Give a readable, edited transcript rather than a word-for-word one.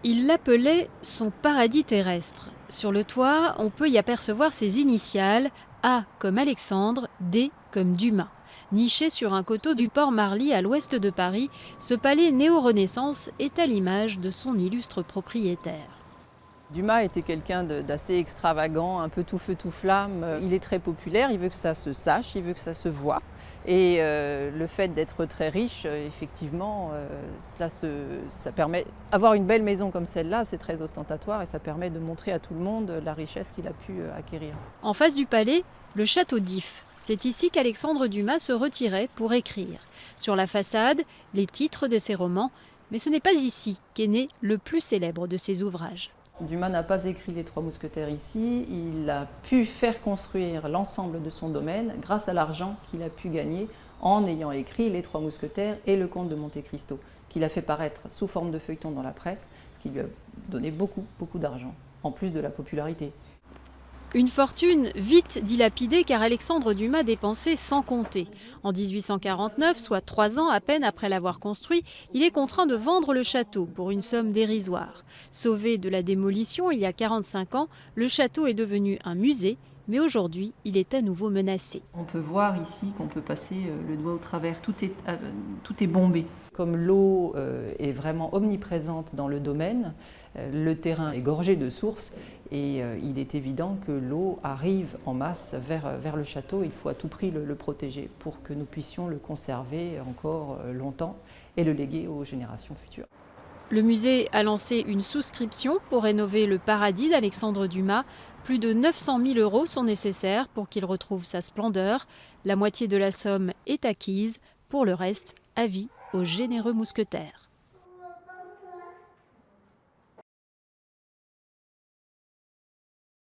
Il l'appelait son paradis terrestre. Sur le toit, on peut y apercevoir ses initiales, A comme Alexandre, D comme Dumas. Niché sur un coteau du port Marly à l'ouest de Paris, ce palais néo-renaissance est à l'image de son illustre propriétaire. Dumas était quelqu'un d'assez extravagant, un peu tout feu tout flamme. Il est très populaire, il veut que ça se sache, il veut que ça se voie. Et le fait d'être très riche, effectivement, ça permet. Avoir une belle maison comme celle-là, c'est très ostentatoire et ça permet de montrer à tout le monde la richesse qu'il a pu acquérir. En face du palais, le château d'If. C'est ici qu'Alexandre Dumas se retirait pour écrire. Sur la façade, les titres de ses romans, mais ce n'est pas ici qu'est né le plus célèbre de ses ouvrages. Dumas n'a pas écrit Les Trois Mousquetaires ici, il a pu faire construire l'ensemble de son domaine grâce à l'argent qu'il a pu gagner en ayant écrit Les Trois Mousquetaires et Le Comte de Monte Cristo, qu'il a fait paraître sous forme de feuilleton dans la presse, ce qui lui a donné beaucoup d'argent, en plus de la popularité. Une fortune vite dilapidée car Alexandre Dumas dépensait sans compter. En 1849, soit 3 ans à peine après l'avoir construit, il est contraint de vendre le château pour une somme dérisoire. Sauvé de la démolition il y a 45 ans, le château est devenu un musée, mais aujourd'hui, il est à nouveau menacé. On peut voir ici qu'on peut passer le doigt au travers, tout est bombé. Comme l'eau est vraiment omniprésente dans le domaine, le terrain est gorgé de sources et il est évident que l'eau arrive en masse vers le château. Il faut à tout prix le protéger pour que nous puissions le conserver encore longtemps et le léguer aux générations futures. Le musée a lancé une souscription pour rénover le paradis d'Alexandre Dumas. Plus de 900 000 € sont nécessaires pour qu'il retrouve sa splendeur. La moitié de la somme est acquise. Pour le reste, avis aux généreux mousquetaires.